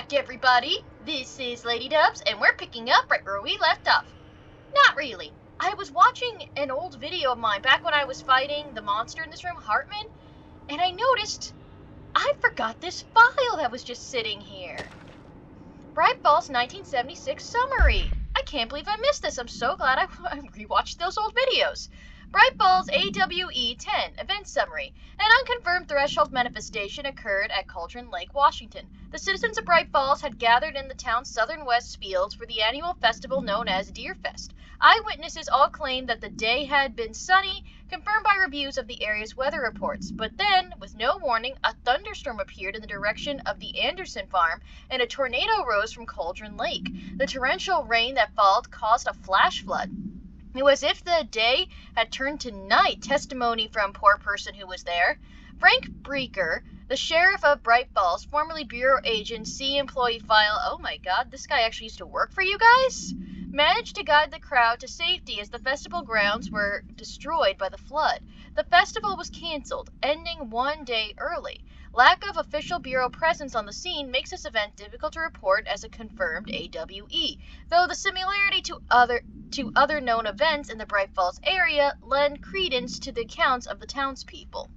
back, everybody. This is Lady Dubs, and we're picking up right where we left off. Not really. I was watching an old video of mine back when I was fighting the monster in this room, Hartman, and I noticed I forgot this file that was just sitting here. Bright Falls 1976 summary. I can't believe I missed this. I'm so glad I rewatched those old videos. Bright Falls AWE 10 event summary. An unconfirmed threshold manifestation occurred at Cauldron Lake, Washington. The citizens of Bright Falls had gathered in the town's southern west fields for the annual festival known as Deerfest. Eyewitnesses all claimed that the day had been sunny, confirmed by reviews of the area's weather reports. But then, with no warning, a thunderstorm appeared in the direction of the Anderson farm, and a tornado rose from Cauldron Lake. The torrential rain that followed caused a flash flood. It was as if the day had turned to night. Testimony from poor person who was there. Frank Breaker, the sheriff of Bright Falls, formerly Bureau Agent C employee file. Oh my god, this guy actually used to work for you guys? Managed to guide the crowd to safety as the festival grounds were destroyed by the flood. The festival was canceled, ending one day early. Lack of official bureau presence on the scene makes this event difficult to report as a confirmed AWE, though the similarity to other known events in the Bright Falls area lend credence to the accounts of the townspeople.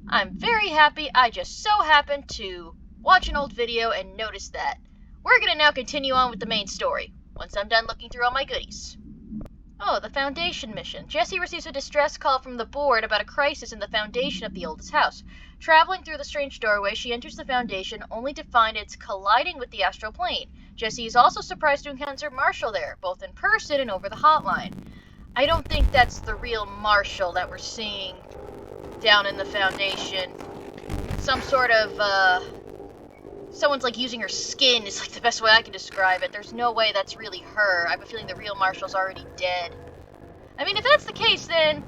I'm very happy I just so happened to watch an old video and notice that. We're going to now continue on with the main story, once I'm done looking through all my goodies. Oh, the Foundation mission. Jessie receives a distress call from the board about a crisis in the foundation of the oldest house. Traveling through the strange doorway, she enters the foundation only to find it's colliding with the astral plane. Jessie is also surprised to encounter Marshall there, both in person and over the hotline. I don't think that's the real Marshall that we're seeing down in the foundation. Some sort of, someone's like using her skin is like the best way I can describe it. There's no way that's really her. I have a feeling the real Marshall's already dead. I mean, if that's the case, then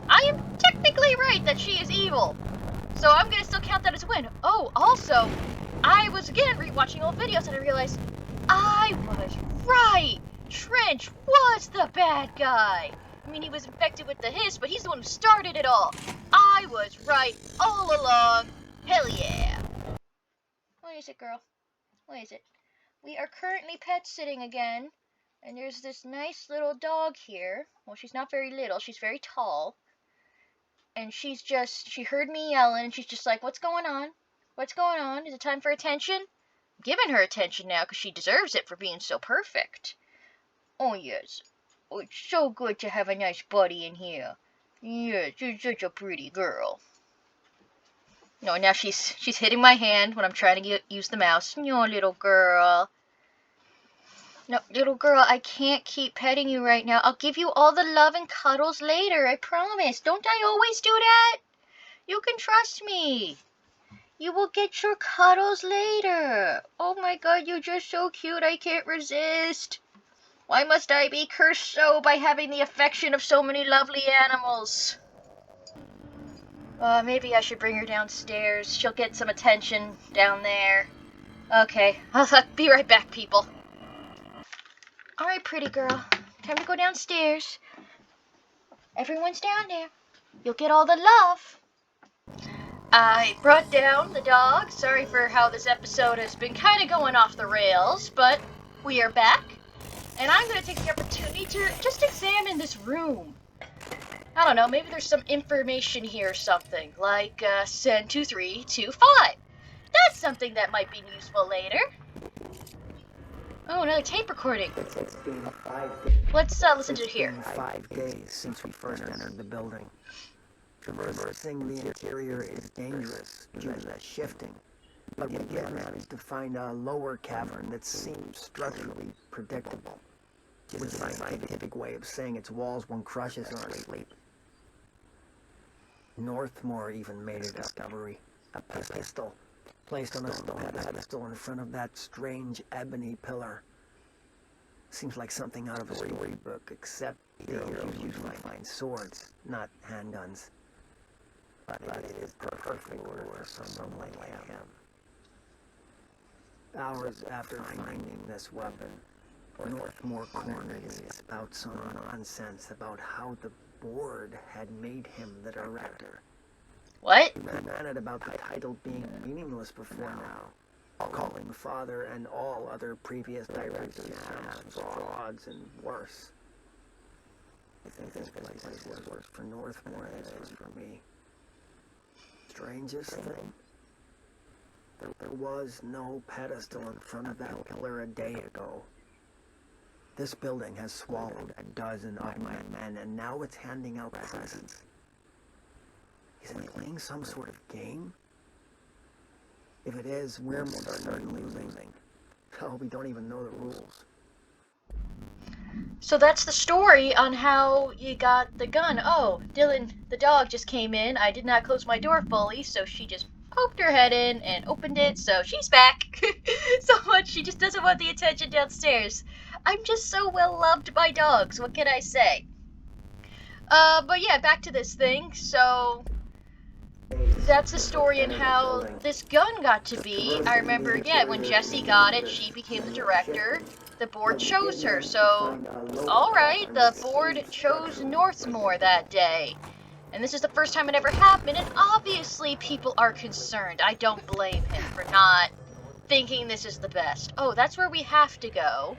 I am technically right that she is evil. So I'm gonna still count that as a win. Oh, also, I was again rewatching old videos and I realized I was right. Trench was the bad guy. I mean, he was infected with the hiss, but he's the one who started it all. I was right all along. Hell yeah. What is it, girl? What is it? We are currently pet sitting again, and there's this nice little dog here. Well, she's not very little, she's very tall. And she heard me yelling, and she's just like, what's going on? What's going on? Is it time for attention? I'm giving her attention now, because she deserves it for being so perfect. Oh, yes. Oh, it's so good to have a nice buddy in here. Yes, you're such a pretty girl. No, now she's hitting my hand when I'm trying to use the mouse. No, little girl. No, little girl, I can't keep petting you right now. I'll give you all the love and cuddles later, I promise. Don't I always do that? You can trust me. You will get your cuddles later. Oh my god, you're just so cute, I can't resist. Why must I be cursed so by having the affection of so many lovely animals? Maybe I should bring her downstairs. She'll get some attention down there. Okay, I'll be right back, people. Alright, pretty girl. Time to go downstairs. Everyone's down there. You'll get all the love. I brought down the dog. Sorry for how this episode has been kind of going off the rails, but we are back. And I'm going to take the opportunity to just examine this room. I don't know, maybe there's some information here or something, like send 2325. That's something that might be useful later. Oh, another tape recording. It's been 5 days. Let's listen to it here. 5 days since we first entered the building. Traversing the interior is dangerous due to the shifting, but we did manage to find a lower cavern that seems structurally predictable. Which is a scientific way of saying its walls won't crush us in our sleep. Northmore even made a discovery. A pistol placed on a stone pedestal in front of that strange ebony pillar. Seems like something out of a storybook, except heroes usually find swords, not handguns. But it is perfect for someone like him. Hours after finding this weapon, Northmore cornered his spouts some nonsense about how the board had made him the director. What? He ran at about the title being meaningless before now. calling Father and all other previous directors scams, frauds, and worse. I think this place is worse for Northmore than it is for me. Strangest thing, there was no pedestal in front of that pillar a day ago. This building has swallowed a dozen of my men, and now it's handing out presents. Is it playing some sort of game? If it is, we're certainly losing. Oh, we don't even know the rules. So that's the story on how you got the gun. Oh, Dylan, the dog, just came in. I did not close my door fully, so she just poked her head in and opened it, so she's back. So much, she just doesn't want the attention downstairs. I'm just so well loved by dogs, what can I say? But yeah, back to this thing. So that's the story and how this gun got to be. I remember, yeah, when Jessie got it, she became the director. The board chose her, so alright, the board chose Northmore that day. And this is the first time it ever happened, and obviously people are concerned. I don't blame him for not thinking this is the best. Oh, that's where we have to go.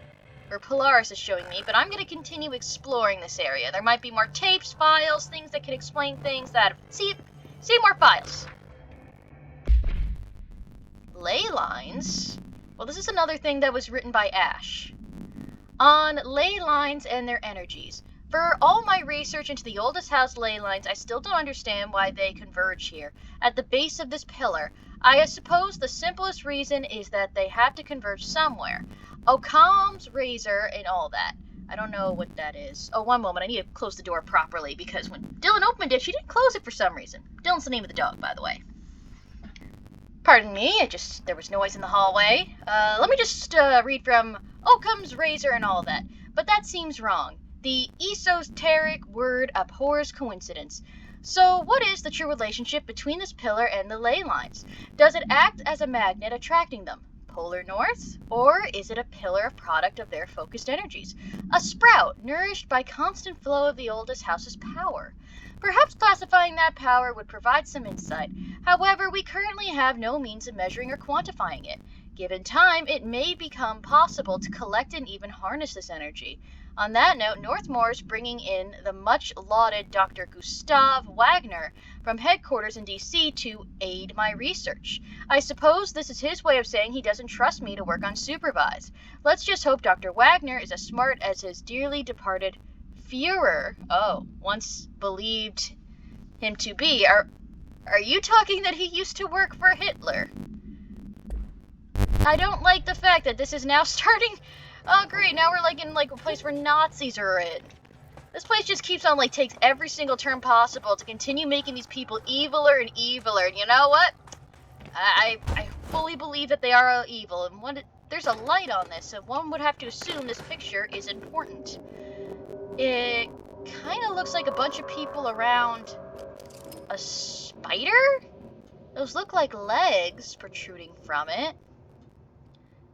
Or Polaris is showing me, but I'm going to continue exploring this area. There might be more tapes, files, things that can explain things that... See more files. Ley lines? Well, this is another thing that was written by Ash. On ley lines and their energies. For all my research into the oldest house ley lines, I still don't understand why they converge here, at the base of this pillar. I suppose the simplest reason is that they have to converge somewhere. Occam's razor and all that. I don't know what that is. Oh, one moment, I need to close the door properly, because when Dylan opened it, she didn't close it for some reason. Dylan's the name of the dog, by the way. Pardon me, there was noise in the hallway. Let me just read from Occam's razor and all that. But that seems wrong. The esoteric word abhors coincidence. So what is the true relationship between this pillar and the ley lines? Does it act as a magnet attracting them? Polar north? Or is it a pillar product of their focused energies? A sprout nourished by constant flow of the oldest house's power? Perhaps classifying that power would provide some insight. However, we currently have no means of measuring or quantifying it. Given time, it may become possible to collect and even harness this energy. On that note, Northmore is bringing in the much-lauded Dr. Gustav Wagner from headquarters in D.C. to aid my research. I suppose this is his way of saying he doesn't trust me to work unsupervised. Let's just hope Dr. Wagner is as smart as his dearly departed Führer, once believed him to be. Are you talking that he used to work for Hitler? I don't like the fact that this is now starting... Oh, great, now we're, in, a place where Nazis are in. This place just keeps on, takes every single turn possible to continue making these people eviler and eviler. And you know what? I fully believe that they are evil. And there's a light on this, so one would have to assume this picture is important. It kind of looks like a bunch of people around a spider? Those look like legs protruding from it.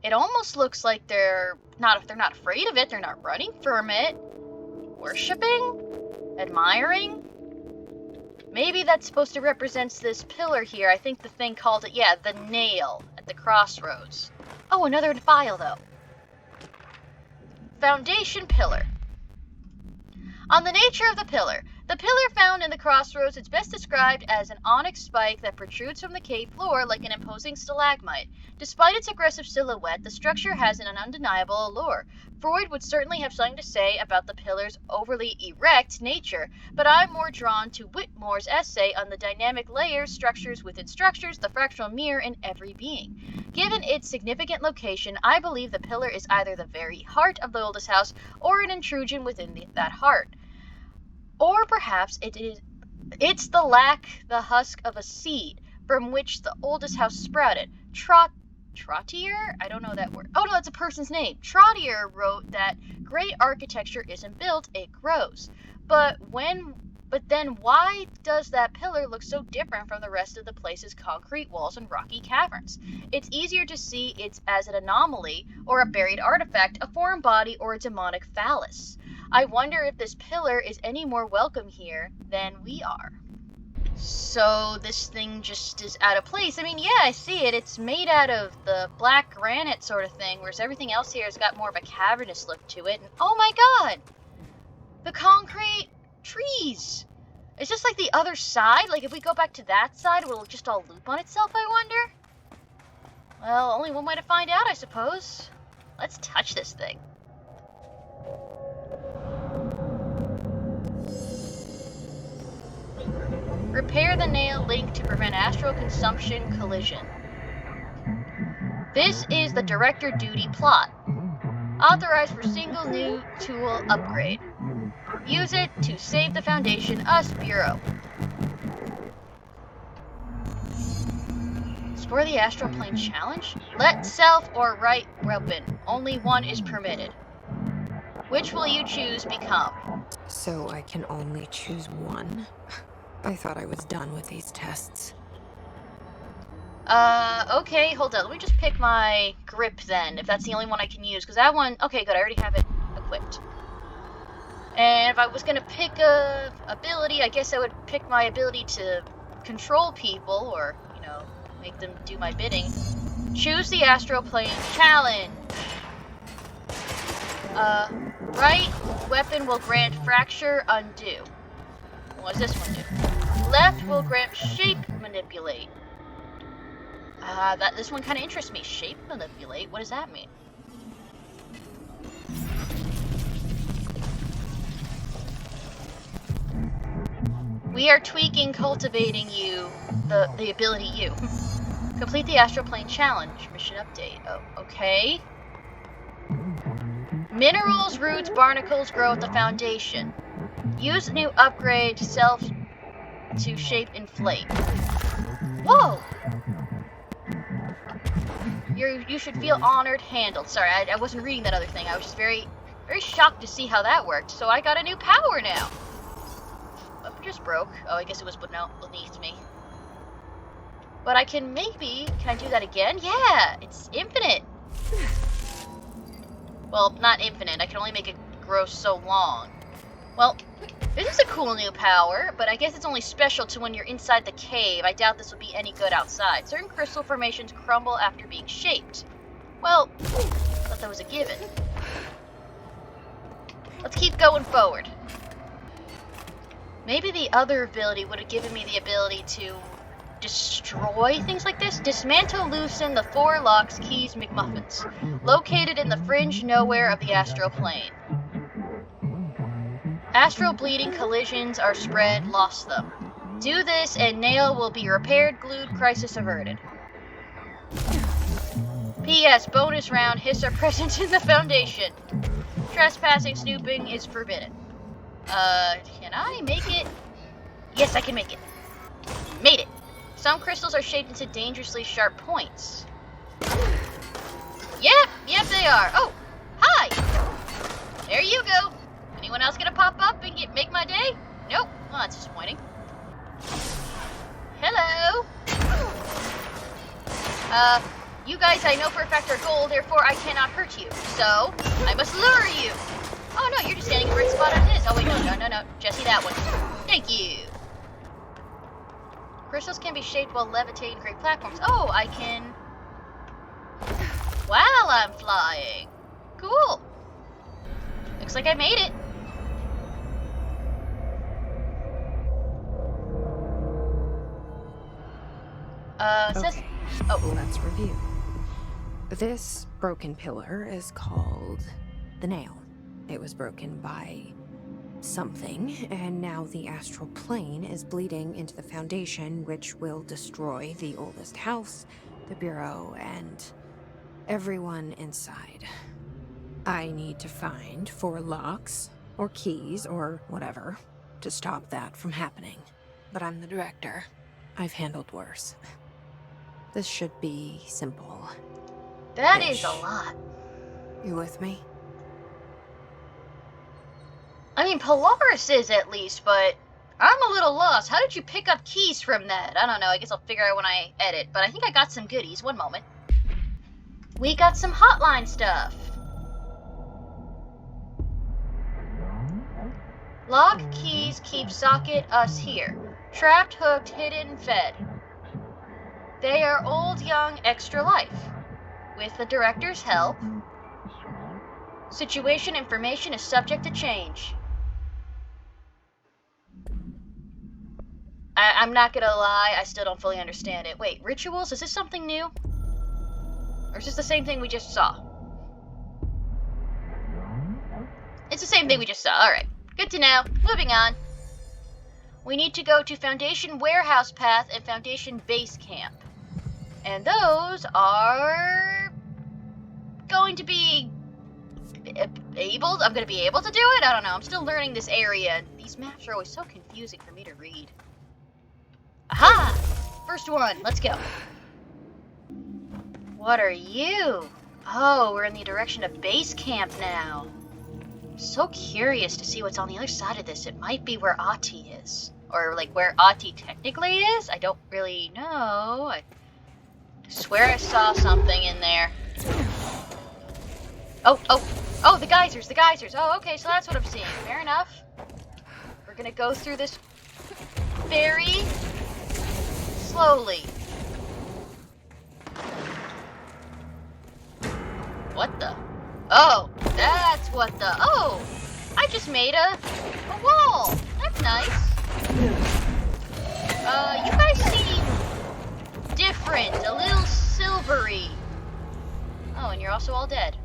It almost looks like they're not afraid of it, they're not running from it. Worshipping? Admiring? Maybe that's supposed to represent this pillar here. I think the thing called it, the nail at the crossroads. Oh, another file though. Foundation pillar. On the nature of the pillar found in the crossroads is best described as an onyx spike that protrudes from the cave floor like an imposing stalagmite. Despite its aggressive silhouette, the structure has an undeniable allure. Freud would certainly have something to say about the pillar's overly erect nature, but I'm more drawn to Whitmore's essay on the dynamic layers, structures within structures, the fractional mirror in every being. Given its significant location, I believe the pillar is either the very heart of the oldest house or an intrusion within that heart. Or perhaps it's the husk of a seed from which the oldest house sprouted. Trottier? I don't know that word. Oh no, that's a person's name. Trottier wrote that great architecture isn't built, it grows. But then why does that pillar look so different from the rest of the place's concrete walls and rocky caverns? It's easier to see it as an anomaly or a buried artifact, a foreign body, or a demonic phallus. I wonder if this pillar is any more welcome here than we are. So this thing just is out of place. I mean, yeah, I see it. It's made out of the black granite sort of thing, whereas everything else here has got more of a cavernous look to it. And oh my god! The concrete trees! Is this like the other side? Like if we go back to that side, will it just all loop on itself, I wonder? Well, only one way to find out, I suppose. Let's touch this thing. Repair the nail link to prevent astral consumption collision. This is the director duty plot. Authorized for single new tool upgrade. Use it to save the Foundation, us Bureau. Explore the astral plane challenge? Let self or right weapon. Only one is permitted. Which will you choose become? So I can only choose one? I thought I was done with these tests. Okay, hold on. Let me just pick my grip then, if that's the only one I can use. Because that one, okay, good, I already have it equipped. And if I was gonna pick a ability, I guess I would pick my ability to control people, or, you know, make them do my bidding. Choose the astral plane challenge. Right weapon will grant fracture undo. What does this one do? Left will grant shape manipulate. This one kind of interests me. Shape manipulate? What does that mean? We are tweaking, cultivating you, the ability you. Complete the astral plane challenge. Mission update. Oh, okay. Minerals, roots, barnacles grow at the Foundation. Use new upgrade self to shape inflate. Whoa! You should feel honored, handled. Sorry, I wasn't reading that other thing. I was just very shocked to see how that worked. So I got a new power now. Weapon just broke. Oh, I guess it was beneath me. But I can I do that again? Yeah, it's infinite. Well, not infinite. I can only make it grow so long. Well, this is a cool new power, but I guess it's only special to when you're inside the cave. I doubt this will be any good outside. Certain crystal formations crumble after being shaped. Well, I thought that was a given. Let's keep going forward. Maybe the other ability would have given me the ability to destroy things like this. Dismantle, loosen the 4 locks, keys, McMuffins. Located in the fringe nowhere of the astral plane. Astral bleeding collisions are spread, lost them. Do this and nail will be repaired, glued, crisis averted. P.S. Bonus round, hiss our presence in the Foundation. Trespassing, snooping is forbidden. Can I make it? Yes, I can make it. Made it. Some crystals are shaped into dangerously sharp points. Yep, they are. Oh, hi! There you go. Anyone else gonna pop up and make my day? Nope. Well, that's disappointing. Hello? You guys I know for a fact are gold, therefore I cannot hurt you. So, I must lure you. Oh no, you're just standing in the right spot on this. Oh wait, no. Jesse, that one. Thank you. Crystals can be shaped while levitating and create platforms. Oh, I can... While I'm flying. Cool. Looks like I made it. Okay. Let's review. This broken pillar is called the nail. It was broken by something, and now the astral plane is bleeding into the Foundation, which will destroy the oldest house, the Bureau, and everyone inside. I need to find 4 locks, or keys, or whatever, to stop that from happening. But I'm the director. I've handled worse. This should be simple. That is a lot. You with me? I mean, Polaris is at least, but I'm a little lost. How did you pick up keys from that? I don't know. I guess I'll figure out when I edit. But I think I got some goodies. One moment. We got some hotline stuff. Lock, keys, keep socket, us here. Trapped, hooked, hidden, fed. They are old, young, extra life. With the director's help, situation information is subject to change. I'm not gonna lie, I still don't fully understand it. Wait, rituals? Is this something new? Or is this the same thing we just saw? It's the same thing we just saw. Alright. Good to know. Moving on. We need to go to Foundation Warehouse Path and Foundation Base Camp. And those are going to be I'm going to be able to do it? I don't know. I'm still learning this area. These maps are always so confusing for me to read. Aha! First one. Let's go. What are you? Oh, we're in the direction of Base Camp now. I'm so curious to see what's on the other side of this. It might be where Ahti is. Or, like, where Ahti technically is? I don't really know. I swear I saw something in there. Oh, the geysers. Oh, okay, so that's what I'm seeing. Fair enough. We're gonna go through this very slowly. What the? Oh, that's what the... Oh! I just made a wall. That's nice. You guys seem different. A little silvery. Oh, and you're also all dead.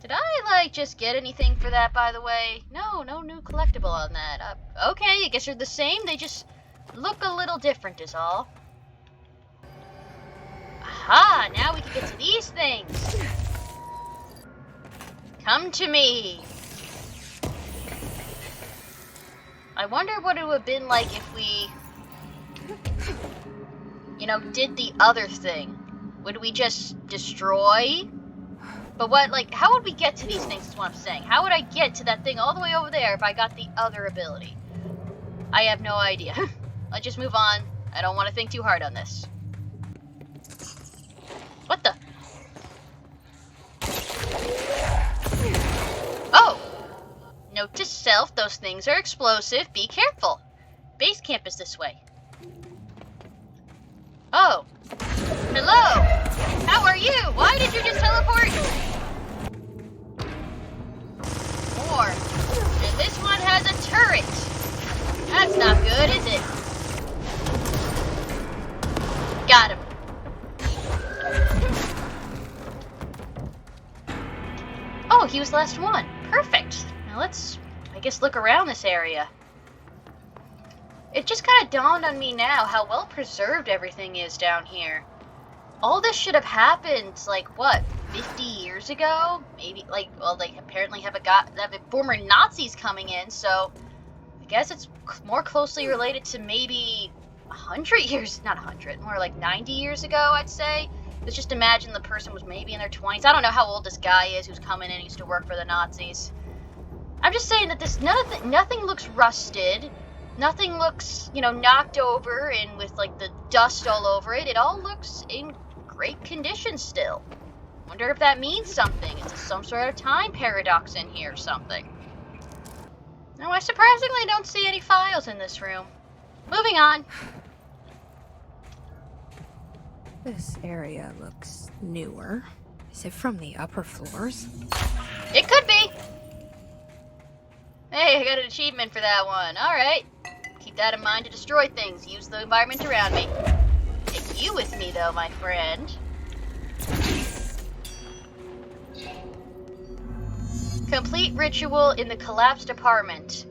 Did I, like, just get anything for that, by the way? No new collectible on that. Okay, I guess they're the same. They just look a little different is all. Aha, now we can get to these things. Come to me. I wonder what it would have been like if we, you know, did the other thing. Would we just destroy? But what, like, how would we get to these things is what I'm saying. How would I get to that thing all the way over there if I got the other ability? I have no idea. Let's just move on. I don't want to think too hard on this. What the? Oh! Note to self, those things are explosive. Be careful. Base camp is this way. Oh. Hello! How are you? Why did you just teleport? More. And this one has a turret. That's not good, is it? Got him. Oh, he was the last one. Perfect. Now let's, I guess, look around this area. It just kind of dawned on me now how well preserved everything is down here. All this should have happened, like, what, 50 years ago? Maybe, like, well, they apparently have former Nazis coming in, so I guess it's more closely related to maybe 100 years, not 100, more like 90 years ago, I'd say. Let's just imagine the person was maybe in their 20s. I don't know how old this guy is who's coming in and used to work for the Nazis. I'm just saying that this, nothing looks rusted. Nothing looks, you know, knocked over and with, like, the dust all over it. It all looks in great condition still. Wonder if that means something. Is there some sort of time paradox in here or something? No, I surprisingly don't see any files in this room. Moving on. This area looks newer. Is it from the upper floors? It could be. Hey, I got an achievement for that one. Alright. Keep that in mind to destroy things. Use the environment around me. Take you with me, though, my friend. Complete ritual in the collapsed apartment.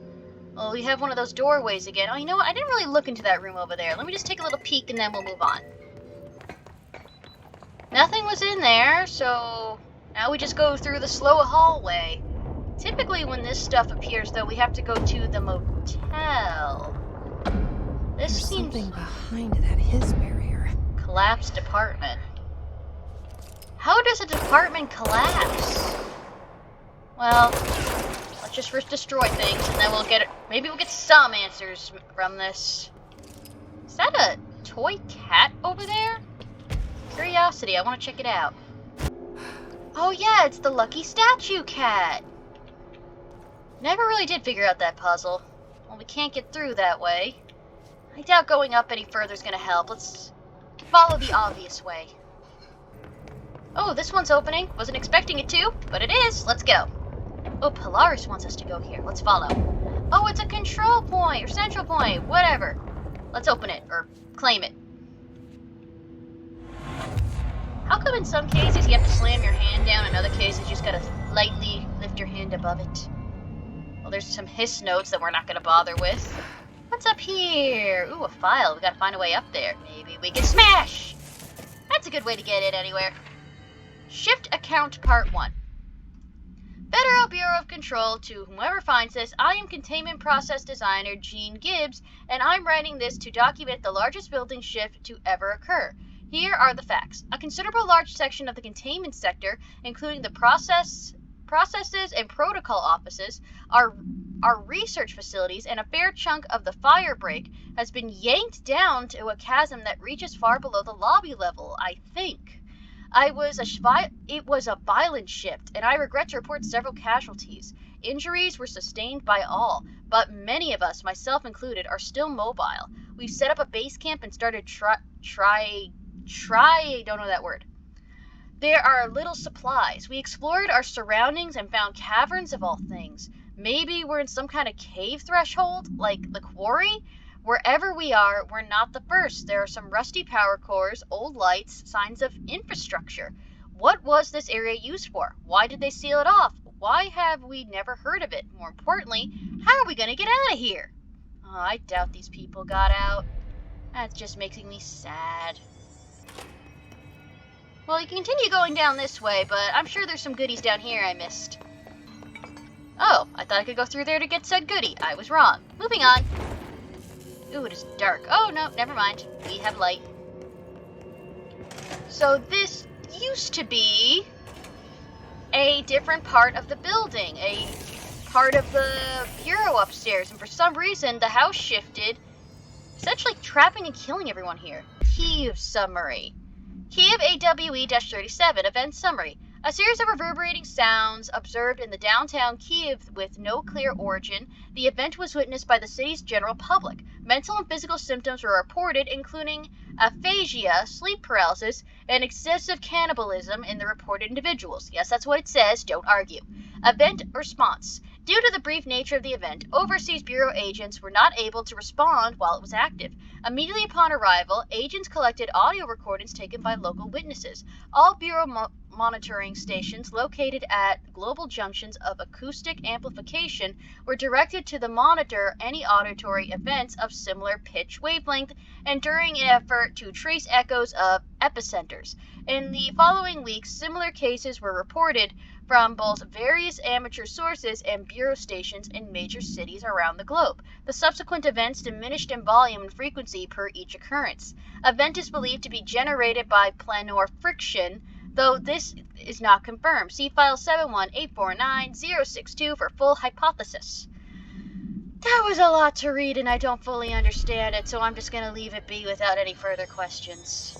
Oh, we have one of those doorways again. Oh, you know what? I didn't really look into that room over there. Let me just take a little peek and then we'll move on. Nothing was in there, so now we just go through the slow hallway. Typically when this stuff appears, though, we have to go to the motel. This There's seems... something behind that his barrier. Collapsed apartment. How does a department collapse? Well, let's just first destroy things, and then we'll get it. Maybe we'll get some answers from this. Is that a toy cat over there? Curiosity, I want to check it out. Oh yeah, it's the lucky statue cat. Never really did figure out that puzzle. Well, we can't get through that way. I doubt going up any further is going to help. Let's follow the obvious way. Oh, this one's opening. Wasn't expecting it to, but it is. Let's go. Oh, Polaris wants us to go here. Let's follow. Oh, it's a control point or central point. Whatever. Let's open it or claim it. How come in some cases you have to slam your hand down, in other cases you just gotta lightly lift your hand above it? Well, there's some hiss notes that we're not gonna bother with. What's up here? Ooh, a file. We gotta find a way up there. Maybe we can smash! That's a good way to get in anywhere. Shift account part 1. Federal Bureau of Control, to whomever finds this, I am Containment Process Designer Gene Gibbs, and I'm writing this to document the largest building shift to ever occur. Here are the facts. A considerable large section of the containment sector, including the processes and protocol offices, our research facilities, and a fair chunk of the fire break has been yanked down to a chasm that reaches far below the lobby level, I think. It was a violent shift, and I regret to report several casualties. Injuries were sustained by all, but many of us, myself included, are still mobile. We've set up a base camp and started don't know that word. There are little supplies. We explored our surroundings and found caverns of all things. Maybe we're in some kind of cave threshold, like the quarry? Wherever we are, we're not the first. There are some rusty power cores, old lights, signs of infrastructure. What was this area used for? Why did they seal it off? Why have we never heard of it? More importantly, how are we going to get out of here? Oh, I doubt these people got out. That's just making me sad. Well, you can continue going down this way, but I'm sure there's some goodies down here I missed. Oh, I thought I could go through there to get said goodie. I was wrong. Moving on. Ooh, it is dark. Oh, no, never mind. We have light. So this used to be a different part of the building, a part of the bureau upstairs, and for some reason the house shifted, essentially trapping and killing everyone here. Kiev summary. Kiev AWE-37 event summary. A series of reverberating sounds observed in the downtown Kiev with no clear origin. The event was witnessed by the city's general public. Mental and physical symptoms were reported, including aphasia, sleep paralysis, and excessive cannibalism in the reported individuals. Yes, that's what it says. Don't argue. Event response. Due to the brief nature of the event, Overseas Bureau agents were not able to respond while it was active. Immediately upon arrival, agents collected audio recordings taken by local witnesses. All Bureau monitoring stations located at global junctions of acoustic amplification were directed to monitor any auditory events of similar pitch wavelength and during an effort to trace echoes of epicenters. In the following weeks, similar cases were reported from both various amateur sources and bureau stations in major cities around the globe. The subsequent events diminished in volume and frequency per each occurrence. Event is believed to be generated by planar friction, though this is not confirmed. See file 71849-062 for full hypothesis. That was a lot to read and I don't fully understand it, so I'm just going to leave it be without any further questions.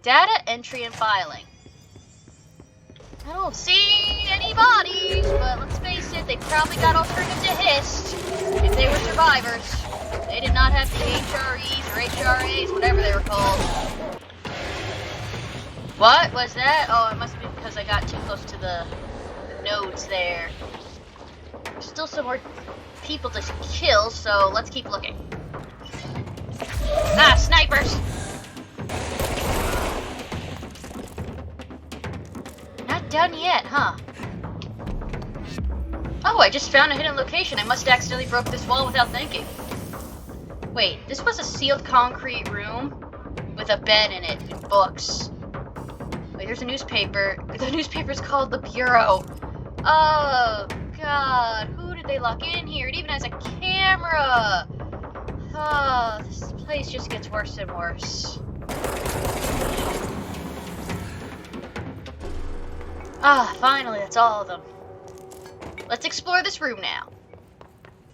Data entry and filing. I don't see any bodies, but let's face it, they probably got all turned into hissed if they were survivors. They did not have the HREs or HRAs, whatever they were called. What was that? Oh, it must be because I got too close to the nodes there. There's still some more people to kill, so let's keep looking. Ah, snipers! Not done yet, huh? Oh, I just found a hidden location. I must have accidentally broke this wall without thinking. Wait, this was a sealed concrete room with a bed in it and books. Wait, there's a newspaper. The newspaper's called The Bureau. Oh, God. Who did they lock in here? It even has a camera. Oh, this place just gets worse and worse. Ah, finally, that's all of them. Let's explore this room now.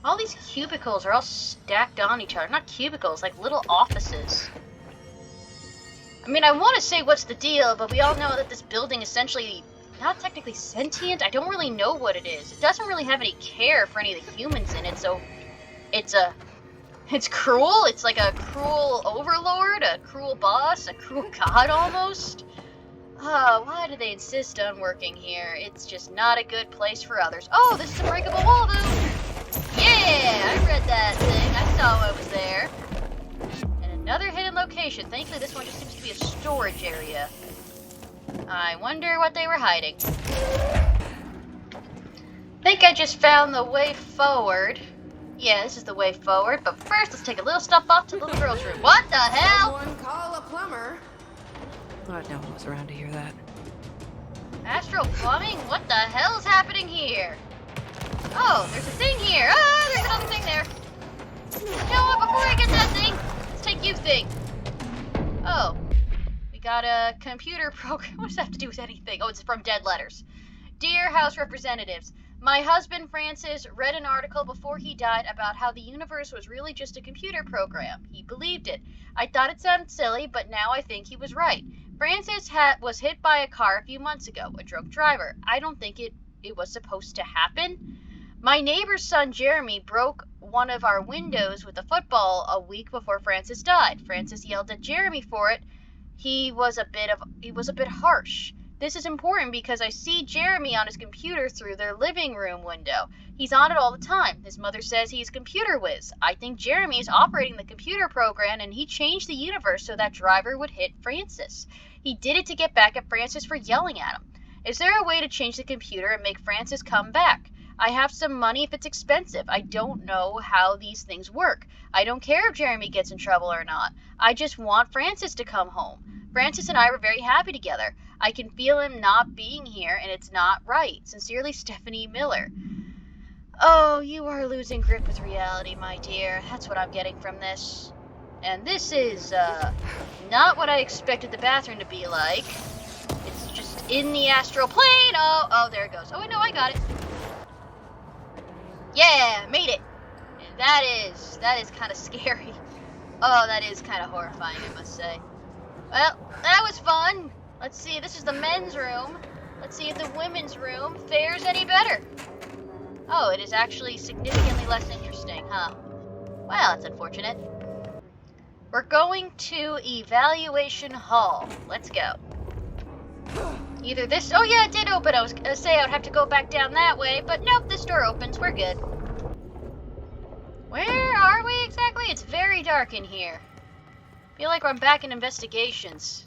All these cubicles are all stacked on each other. Not cubicles, like little offices. I mean, I want to say what's the deal, but we all know that this building is essentially not technically sentient. I don't really know what it is. It doesn't really have any care for any of the humans in it, so It's cruel. It's like a cruel overlord, a cruel boss, a cruel god almost. Oh, why do they insist on working here? It's just not a good place for others. Oh, this is a breakable wall, though. Yeah, I read that thing. I saw what was there. And another hidden location. Thankfully, this one just seems to be a storage area. I wonder what they were hiding. Think I just found the way forward. Yeah, this is the way forward, but first let's take a little stop off to the little girl's room. What the hell? Someone call a plumber. Thought no one was around to hear that. Astral plumbing? What the hell's happening here? Oh, there's a thing here. Ah, there's another thing there. You know what, before I get that thing, let's take you thing. Oh, we got a computer program. What does that have to do with anything? Oh, it's from Dead Letters. Dear House Representatives, my husband Francis read an article before he died about how the universe was really just a computer program. He believed it. I thought it sounded silly, but now I think he was right. Francis was hit by a car a few months ago, a drunk driver. I don't think it was supposed to happen. My neighbor's son Jeremy broke one of our windows with a football a week before Francis died. Francis yelled at Jeremy for it. He was a bit harsh. This is important because I see Jeremy on his computer through their living room window. He's on it all the time. His mother says he's computer whiz. I think Jeremy is operating the computer program and he changed the universe so that driver would hit Francis. He did it to get back at Francis for yelling at him. Is there a way to change the computer and make Francis come back? I have some money if it's expensive. I don't know how these things work. I don't care if Jeremy gets in trouble or not. I just want Francis to come home. Francis and I were very happy together. I can feel him not being here, and it's not right. Sincerely, Stephanie Miller. Oh, you are losing grip with reality, my dear. That's what I'm getting from this. And this is, not what I expected the bathroom to be like. It's just in the astral plane. Oh, there it goes. Oh, wait, no, I got it. Yeah, made it. And that is kind of scary. Oh, that is kind of horrifying, I must say. Well, that was fun. Let's see, this is the men's room. Let's see if the women's room fares any better. Oh, it is actually significantly less interesting, huh? Well, that's unfortunate. We're going to Evaluation Hall. Let's go. Either this... Oh, yeah, it did open. I was going to say I would have to go back down that way, but nope, this door opens. We're good. Where are we exactly? It's very dark in here. Feel like I'm back in investigations.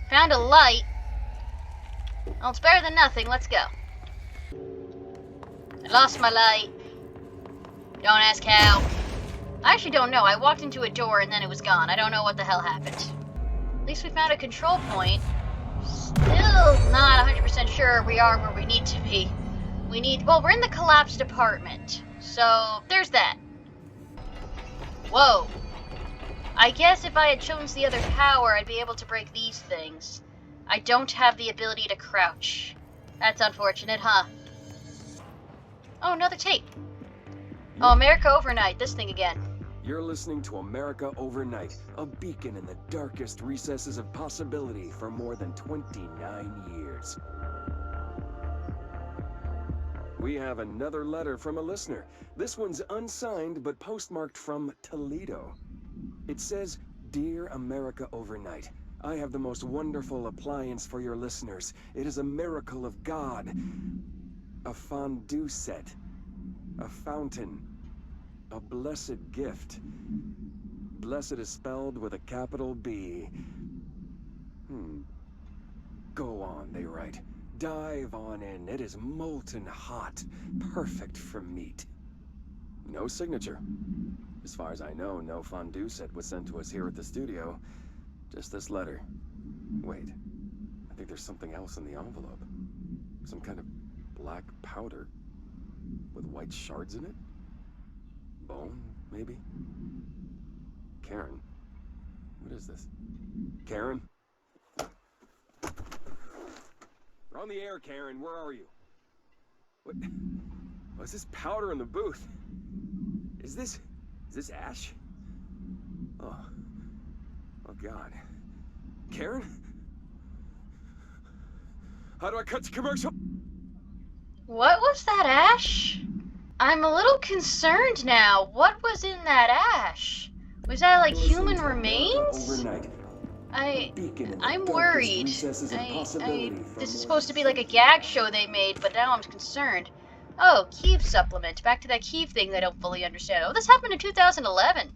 Found a light. Well, it's better than nothing. Let's go. I lost my light. Don't ask how. I actually don't know. I walked into a door and then it was gone. I don't know what the hell happened. At least we found a control point. Still not 100% sure we are where we need to be. Well, we're in the collapsed apartment. So, there's that. Whoa. I guess if I had chosen the other power, I'd be able to break these things. I don't have the ability to crouch. That's unfortunate, huh? Oh, another tape. Oh, America Overnight, this thing again. You're listening to America Overnight, a beacon in the darkest recesses of possibility for more than 29 years. We have another letter from a listener. This one's unsigned, but postmarked from Toledo. It says, Dear America Overnight, I have the most wonderful appliance for your listeners. It is a miracle of God. A fondue set. A fountain. A blessed gift. Blessed is spelled with a capital B. Go on, they write. Dive on in. It is molten hot. Perfect for meat. No signature. As far as I know, no fondue set was sent to us here at the studio. Just this letter. Wait. I think there's something else in the envelope. Some kind of black powder. With white shards in it? Bone, maybe? Karen. What is this? Karen? We're on the air, Karen. Where are you? What? Oh, is this powder in the booth? Is this ash? Oh God. Karen? How do I cut to commercial? What was that, Ash? I'm a little concerned now. What was in that ash? Was that like human remains? I'm worried. This is supposed to be like a gag show they made, but now I'm concerned. Oh, Kiev supplement. Back to that Kiev thing that I don't fully understand. Oh, this happened in 2011.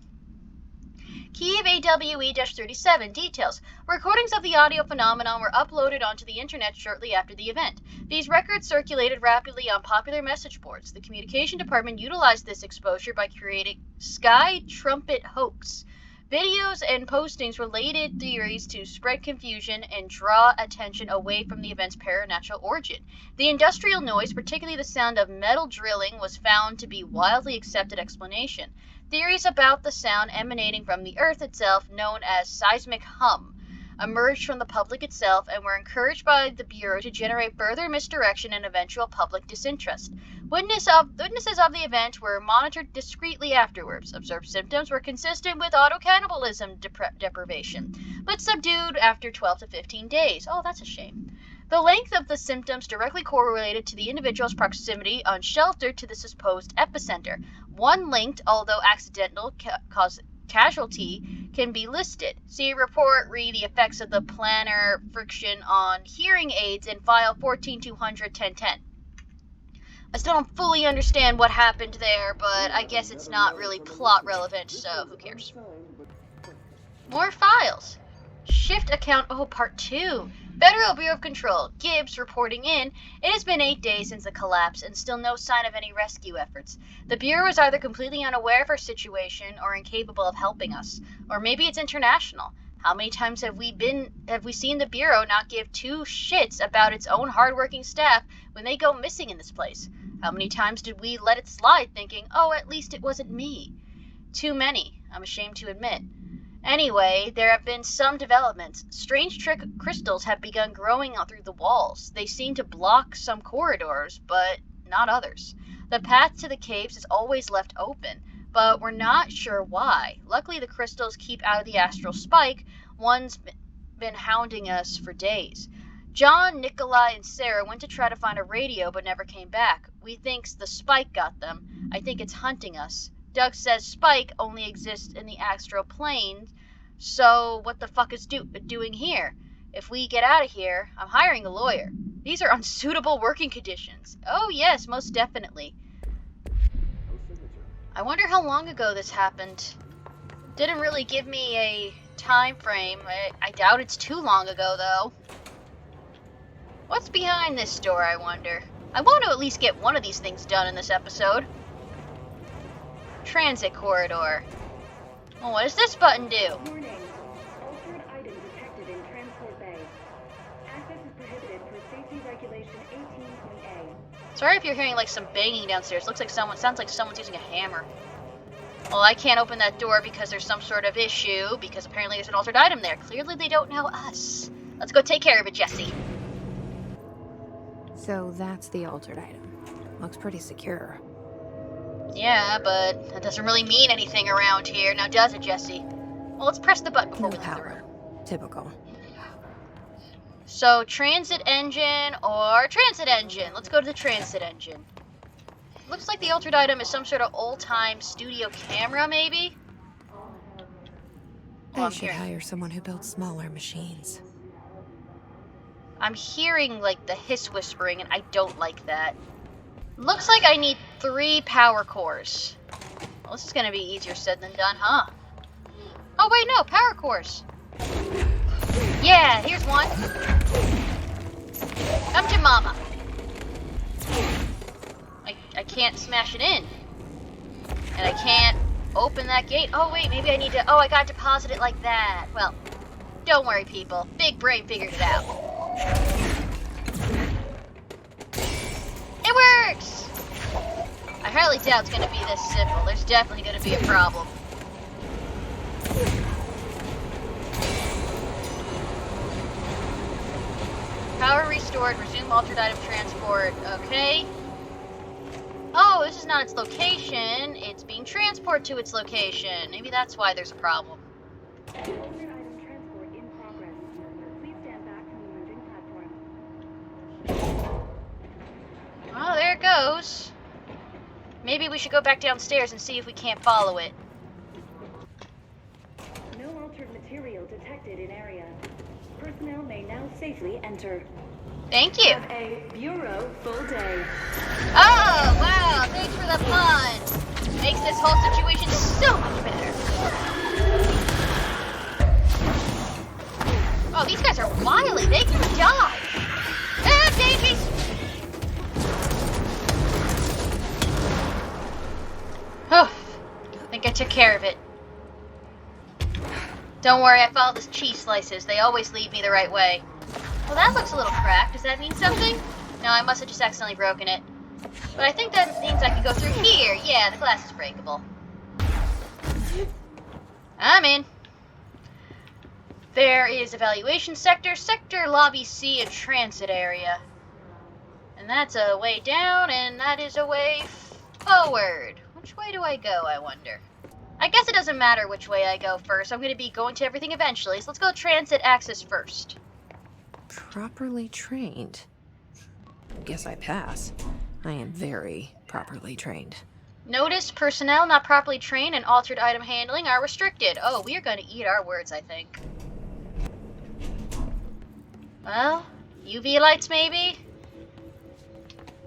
Kiev AWE-37 details. Recordings of the audio phenomenon were uploaded onto the internet shortly after the event. These records circulated rapidly on popular message boards. The communication department utilized this exposure by creating Sky Trumpet Hoax. Videos and postings related theories to spread confusion and draw attention away from the event's preternatural origin. The industrial noise, particularly the sound of metal drilling, was found to be widely accepted explanation. Theories about the sound emanating from the Earth itself, known as seismic hum, emerged from the public itself and were encouraged by the Bureau to generate further misdirection and eventual public disinterest. Witnesses of the event were monitored discreetly afterwards. Observed symptoms were consistent with autocannibalism deprivation, but subdued after 12 to 15 days. Oh, that's a shame. The length of the symptoms directly correlated to the individual's proximity unsheltered to the supposed epicenter. One linked, although accidental, casualty can be listed. See report, read the effects of the planar friction on hearing aids in file 14200-1010. I still don't fully understand what happened there, but I guess it's not really plot relevant, so who cares? More files. Shift account, part 2. Federal Bureau of Control. Gibbs reporting in. It has been 8 days since the collapse and still no sign of any rescue efforts. The Bureau is either completely unaware of our situation or incapable of helping us. Or maybe it's international. How many times have we seen the Bureau not give two shits about its own hardworking staff when they go missing in this place? How many times did we let it slide thinking, oh, at least it wasn't me? Too many, I'm ashamed to admit. Anyway, there have been some developments. Strange crystals have begun growing out through the walls. They seem to block some corridors, but not others. The path to the caves is always left open, but we're not sure why. Luckily, the crystals keep out of the astral spike. One's been hounding us for days. John, Nikolai, and Sarah went to try to find a radio, but never came back. We think the spike got them. I think it's hunting us. Doug says Spike only exists in the astral plane, so what the fuck is doing here? If we get out of here, I'm hiring a lawyer. These are unsuitable working conditions. Oh yes, most definitely. I wonder how long ago this happened. Didn't really give me a time frame. I doubt it's too long ago, though. What's behind this door, I wonder? I want to at least get one of these things done in this episode. Transit corridor. Well, what does this button do? Warning. Altered item detected in transport bay. Access is prohibited per safety regulation 18.A. Sorry if you're hearing like some banging downstairs. Sounds like someone's using a hammer. Well, I can't open that door because there's some sort of issue, because apparently there's an altered item there. Clearly they don't know us. Let's go take care of it, Jesse. So that's the altered item. Looks pretty secure. Yeah, but that doesn't really mean anything around here, now does it, Jesse? Well, let's press the button before No we leave the power. room. Typical. So, transit engine or transit engine? Let's go to the transit engine. Looks like the altered item is some sort of old-time studio camera, maybe? I should hire someone who builds smaller machines. I'm hearing, like, the hiss whispering, and I don't like that. Looks like I need 3 power cores. Well, this is gonna be easier said than done, huh? Oh, wait, no, power cores. Yeah, here's one. Come to mama. I can't smash it in. And I can't open that gate. Oh, wait, maybe I need to... Oh, I gotta deposit it like that. Well, don't worry, people. Big Brain figured it out. It works! I highly doubt it's gonna be this simple. There's definitely gonna be a problem. Power restored. Resume altered item transport. Okay. Oh, this is not its location. It's being transported to its location. Maybe that's why there's a problem. Altered item transport in progress. Please stand back from the moving platform. Oh, there it goes. Maybe maybe we should go back downstairs and see if we can't follow it. No altered material detected in area. Personnel may now safely enter. Thank you. Have a Bureau full day. Oh, wow, thanks for the pun. Makes this whole situation so much better. Oh, these guys are wily. They can dodge. Ah, daisies! Oh, I think I took care of it. Don't worry, I followed the cheese slices. They always lead me the right way. Well, that looks a little cracked. Does that mean something? No, I must have just accidentally broken it. But I think that means I can go through here. Yeah, the glass is breakable. I'm in. There is evaluation sector, sector lobby C, and transit area. And that's a way down, and that is a way forward. Which way do I go, I wonder? I guess it doesn't matter which way I go first. I'm going to be going to everything eventually, so let's go transit access first. Properly trained. Guess I pass. I am very properly trained. Notice personnel not properly trained and altered item handling are restricted. Oh, we are going to eat our words, I think. Well, UV lights maybe?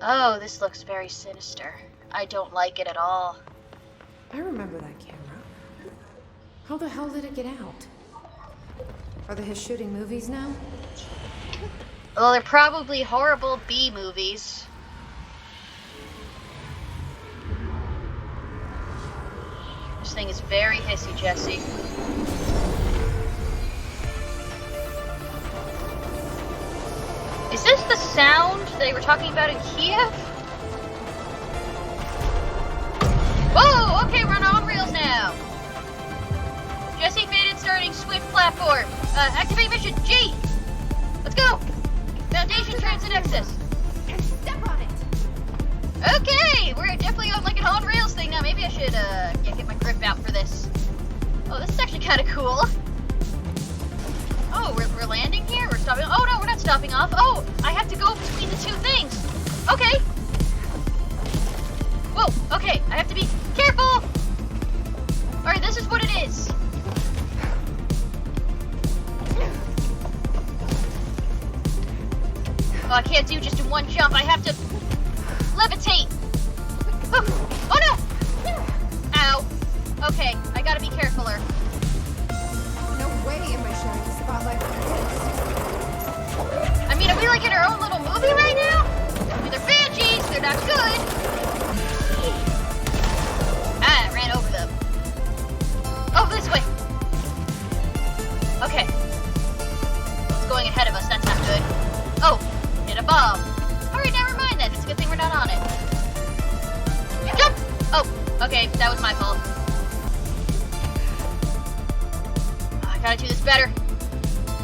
Oh, this looks very sinister. I don't like it at all. I remember that camera. How the hell did it get out? Are they shooting movies now? Well, they're probably horrible B movies. This thing is very hissy, Jesse. Is this the sound they were talking about in Kiev? Whoa! Okay, we're on rails now. Jesse faded starting Swift platform. Activate mission G. Let's go. Foundation transit access. Step on it! Okay, we're definitely on like an on rails thing now. Maybe I should get my grip out for this. Oh, this is actually kind of cool. Oh, we're landing here? We're stopping. Oh no, we're not stopping off. Oh, I have to go between the two things. Okay. Whoa, okay, I have to be careful. Alright, this is what it is. Oh, I can't do just in one jump. I have to levitate. Oh no! Ow. Okay, I gotta be carefuler. No way am I sharing the spotlight with kids. I mean, are we like in our own little movie right now? I mean, they're banshees, they're not good. Ah, I ran over them. Oh, this way. Okay. It's going ahead of us, that's not good. Oh, hit a bomb. Alright, never mind then. It's a good thing we're not on it. Jump! Oh, okay, that was my fault. I gotta do this better.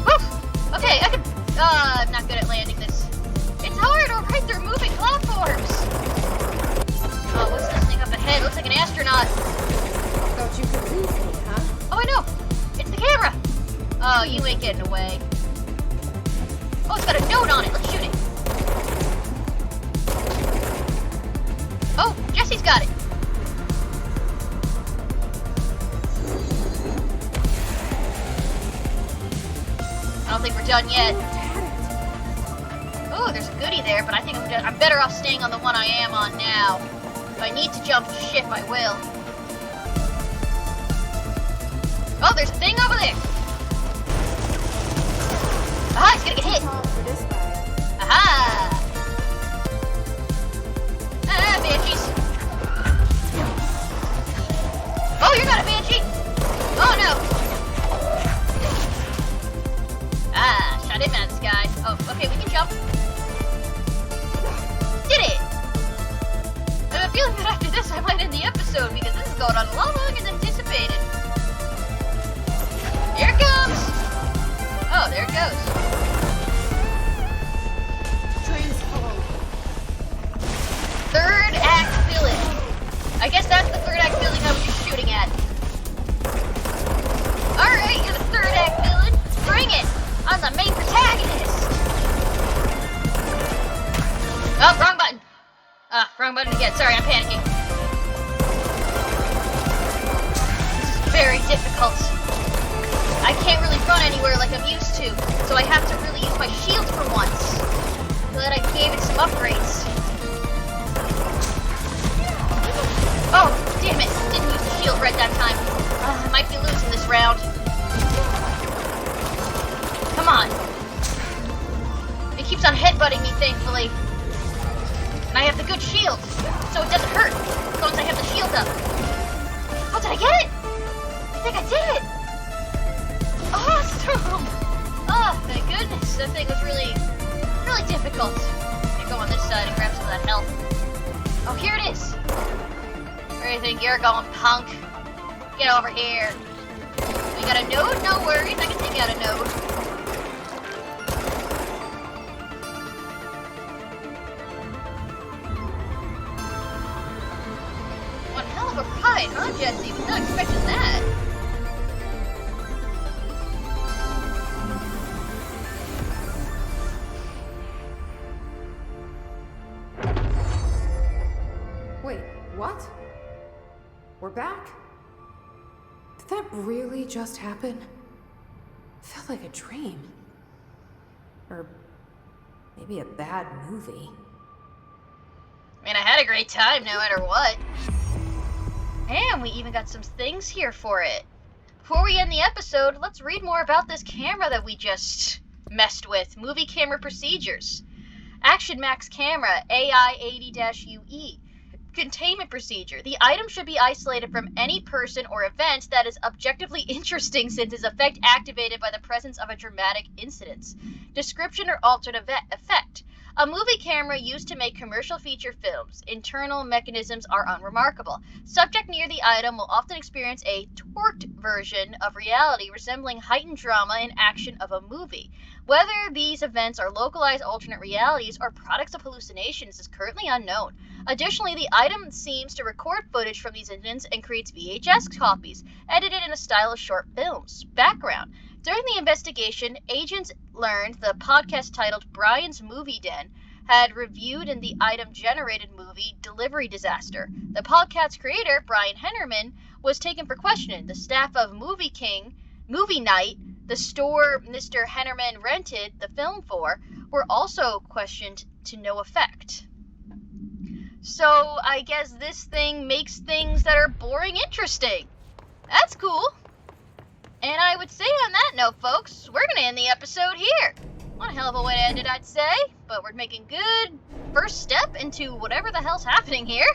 Woo! Okay, I can... I'm not good at landing this. It's hard, alright, they're moving platforms. Oh, what's this thing up ahead? Looks like an astronaut. Thought you could lose me, huh? Oh, I know! It's the camera! Oh, you ain't getting away. Oh, it's got a note on it. Let's shoot it. Oh, Jesse's got it. I don't think we're done yet. Oh, there's a goodie there, but I think I'm better off staying on the one I am on now. If I need to jump ship, I will. Oh, there's a thing over there. Aha, he's gonna get hit. Aha! Ah, banshees. Oh, you're not a banshee. Oh, no. Ah, shot him out of the sky. Oh, okay, we can jump. Did it! I have a feeling that after this I might end the episode because this is going on a lot longer than anticipated. Here it comes! Oh, there it goes. Train's home. Third act villain. I guess that's the third act villain I was just shooting at. Alright, you're the third act villain. Bring it! I'm the main protagonist! Oh, wrong button. Ah, wrong button again. Sorry, I'm panicking. very difficult. I can't really run anywhere like I'm used to, so I have to really use my shield for once. Glad I gave it some upgrades. Oh, damn it. Didn't use the shield right that time. I might be losing this round. Come on. It keeps on headbutting me, thankfully. And I have the good shield, so it doesn't hurt, as long as I have the shield up. Oh, did I get it? I think I did it! Awesome! Oh, thank goodness. That thing was really difficult. I'm gonna go on this side and grab some of that health. Oh, here it is. Where do you think you're going, punk? Get over here. We got a node? No worries. I can take out a node. One hell of a ride, huh, Jesse? Was not expecting that. Wait, what? We're back? Did that really just happen? It felt like a dream. Or maybe a bad movie. I mean, I had a great time no matter what. And we even got some things here for it. Before we end the episode, let's read more about this camera that we just messed with. Movie camera procedures. Action Max camera, AI80-UE. Containment procedure. The item should be isolated from any person or event that is objectively interesting since its effect activated by the presence of a dramatic incident. Description or altered effect. A movie camera used to make commercial feature films. Internal mechanisms are unremarkable. Subject near the item will often experience a torqued version of reality resembling heightened drama and action of a movie. Whether these events are localized alternate realities or products of hallucinations is currently unknown. Additionally, the item seems to record footage from these incidents and creates VHS copies, edited in a style of short films. Background. During the investigation, agents learned the podcast titled Brian's Movie Den had reviewed in the item-generated movie Delivery Disaster. The podcast's creator, Brian Hennerman, was taken for questioning. The staff of Movie Night, the store Mr. Hennerman rented the film for, were also questioned to no effect. So, I guess this thing makes things that are boring interesting. That's cool. And I would say on that note, folks, we're going to end the episode here. One hell of a way to end it, I'd say. But we're making good first step into whatever the hell's happening here.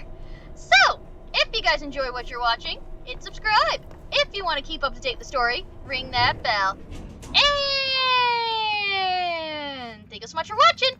So, if you guys enjoy what you're watching, hit subscribe. If you want to keep up to date with the story, ring that bell. And thank you so much for watching.